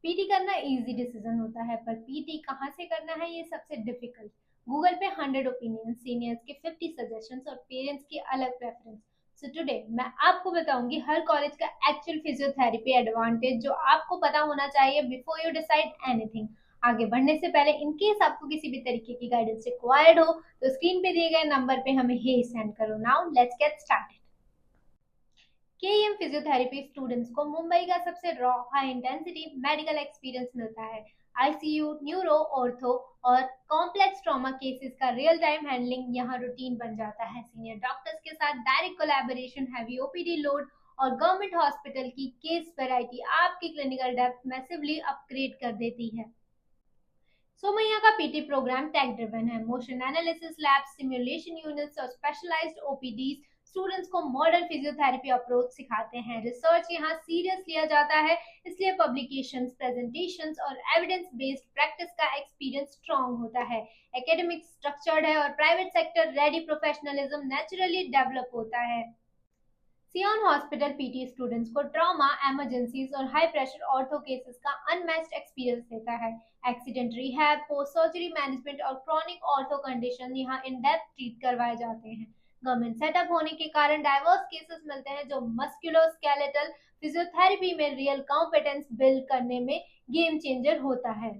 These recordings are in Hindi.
पीटी करना इजी डिसीजन होता है, पर पीटी कहाँ से करना है ये सबसे डिफिकल्ट। गूगल पे 100 ओपिनियन, सीनियर्स के 50 सजेशंस और पेरेंट्स की अलग प्रेफरेंस। सो टुडे मैं आपको बताऊंगी हर कॉलेज का एक्चुअल फिजियोथेरेपी एडवांटेज जो आपको पता होना चाहिए बिफोर यू डिसाइड एनीथिंग। आगे बढ़ने से पहले इनकेस आपको किसी भी तरीके की गाइडेंस रिक्वायर्ड हो तो स्क्रीन पे दिए गए नंबर पे हमें हे सेंड करो। Now let's get started. KEM physiotherapy students को मुंबई का सबसे raw high intensity medical experience मिलता है। आईसीयू, न्यूरो, ऑर्थो और कॉम्प्लेक्स ट्रॉमा केसेस का रियल टाइम हैंडलिंग यहाँ रूटीन बन जाता है। सीनियर डॉक्टर्स के साथ direct collaboration, heavy OPD load और गवर्नमेंट हॉस्पिटल की केस वैरायटी आपकी क्लिनिकल डेप्थ मैसिवली अपग्रेड कर देती है। सोमैया का पीटी प्रोग्राम टेक ड्रिवन है। Motion analysis labs, simulation units और स्पेशलाइज्ड ओपीडीज स्टूडेंट्स को मॉडर्न फिजियोथेरेपी अप्रोच सिखाते हैं। रिसर्च यहाँ सीरियस लिया जाता है, इसलिए पब्लिकेशंस, प्रेजेंटेशंस और एविडेंस बेस्ड प्रैक्टिस का एक्सपीरियंस स्ट्रॉन्ग होता है। एकेडमिक स्ट्रक्चर्ड है और private sector ready professionalism naturally develop होता है। सियोन हॉस्पिटल पीटी स्टूडेंट्स को ट्रॉमा, इमरजेंसीज और हाई प्रेशर ऑर्थो केसेस का अनमैच्ड एक्सपीरियंस देता है। Accident rehab, post surgery management और क्रॉनिक ऑर्थो कंडीशन यहाँ इन डेप्थ ट्रीट करवाए जाते हैं। गवर्नमेंट सेटअप होने के कारण डाइवर्स केसेस मिलते हैं जो मस्कुलोस्केलेटल फिजियोथेरेपी में रियल कॉम्पिटेंस बिल्ड करने में गेम चेंजर होता है।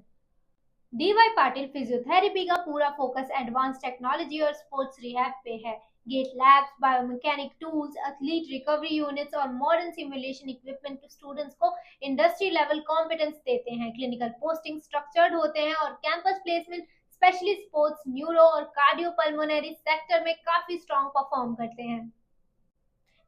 डीवाई पाटिल फिजियोथेरेपी का पूरा फोकस एडवांस टेक्नोलॉजी और स्पोर्ट्स रिहैब पे है। Gait labs, biomechanic tools, athlete recovery units और मॉडर्न सिमुलेशन इक्विपमेंट स्टूडेंट्स को इंडस्ट्री लेवल कॉम्पिटेंस देते हैं। क्लिनिकल पोस्टिंग स्ट्रक्चर्ड होते हैं और campus placement specially sports, neuro और कार्डियोपल्मोनरी सेक्टर में काफी स्ट्रॉन्ग परफॉर्म करते हैं।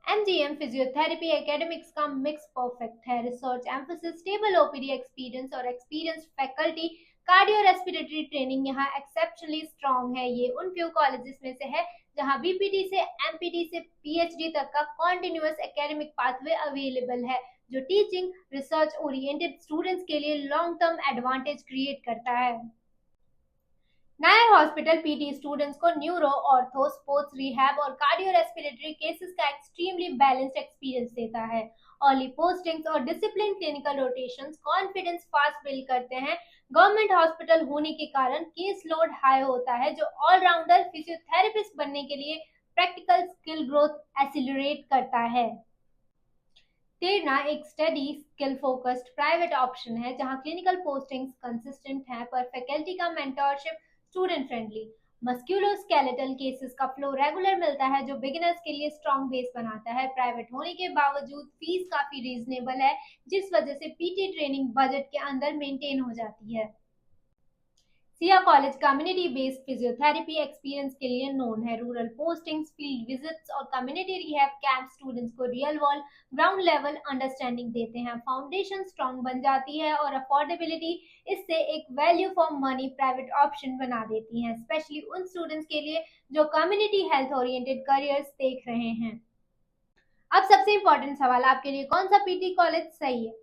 एमजीएम फिजियोथेरेपी एकेडमिक्स का मिक्स परफेक्ट है। Research emphasis, stable OPD experience और experienced faculty, cardio respiratory training यहाँ एक्सेप्शनली स्ट्रॉन्ग है। ये उन फ्यू कॉलेजेस में से है जहाँ बीपीटी से एमपीटी से पीएचडी तक का कॉन्टिन्यूअस एकेडमिक पाथवे अवेलेबल है, जो टीचिंग रिसर्च ओरिएंटेड स्टूडेंट्स के लिए लॉन्ग टर्म एडवांटेज क्रिएट करता है। नायर हॉस्पिटल पीटी स्टूडेंट्स को न्यूरो, ऑर्थो, स्पोर्ट्स रिहैब और कार्डियो रेस्पिरेटरी केसेस का एक्सट्रीमली बैलेंस्ड एक्सपीरियंस देता है। अर्ली पोस्टिंग्स और discipline clinical rotations confidence fast build करते हैं। गवर्नमेंट हॉस्पिटल होने के कारण केस लोड हाई होता है, जो ऑलराउंडर फिजियोथेरेपिस्ट बनने के लिए प्रैक्टिकल स्किल ग्रोथ एक्सीलरेट करता है। टेरना एक study skill focused private option है जहां क्लिनिकल पोस्टिंग्स कंसिस्टेंट हैं पर फैकल्टी का mentorship student friendly. Musculoskeletal cases का फ्लो रेगुलर मिलता है, जो बिगिनर्स के लिए स्ट्रॉन्ग बेस बनाता है। प्राइवेट होने के बावजूद फीस काफी रीजनेबल है, जिस वजह से पीटी ट्रेनिंग बजट के अंदर मेंटेन हो जाती है। Siya college community based physiotherapy experience के लिए नोन है। रूरल पोस्टिंग्स, फील्ड विजिट्स और कम्युनिटी रिहैब कैंप स्टूडेंट्स को real world ground level understanding देते हैं। फाउंडेशन स्ट्रॉन्ग बन जाती है और अफोर्डेबिलिटी इससे एक value for money private option बना देती हैं, स्पेशली उन स्टूडेंट्स के लिए जो कम्युनिटी हेल्थ ओरिएंटेड करियर्स देख रहे हैं। अब सबसे इंपॉर्टेंट सवाल आपके लिए, कौन सा पीटी कॉलेज सही है?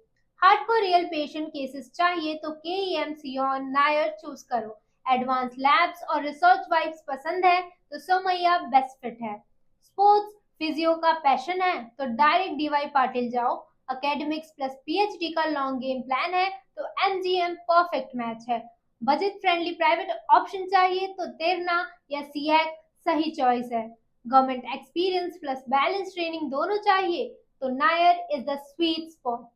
हार्डकोर रियल पेशेंट केसेस चाहिए तो केईएम, सियोन, नायर चूज करो। एडवांस लैब्स और रिसर्च वाइब्स पसंद है तो सोमैया बेस्ट फिट है। स्पोर्ट्स फिजियो का पैशन है तो डायरेक्ट डीवाई पाटिल जाओ। एकेडमिक्स प्लस पीएचडी का लॉन्ग गेम प्लान है तो एमजीएम परफेक्ट मैच है। बजट फ्रेंडली प्राइवेट ऑप्शन चाहिए तो तेरना या सीएक सही चॉइस है। Government experience plus balance training दोनों चाहिए तो Nair is the sweet spot.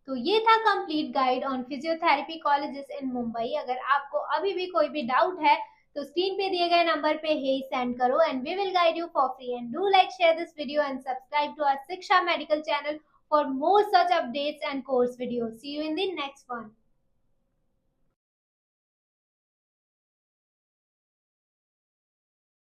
तो ये था complete guide on physiotherapy colleges in Mumbai. अगर आपको अभी भी कोई भी डाउट है तो स्क्रीन पे दिए गए नंबर पे हे सेंड करो and we will guide you for free. And do like, share this video and subscribe to our Shiksha medical channel for more such updates and course videos. See you in the next one.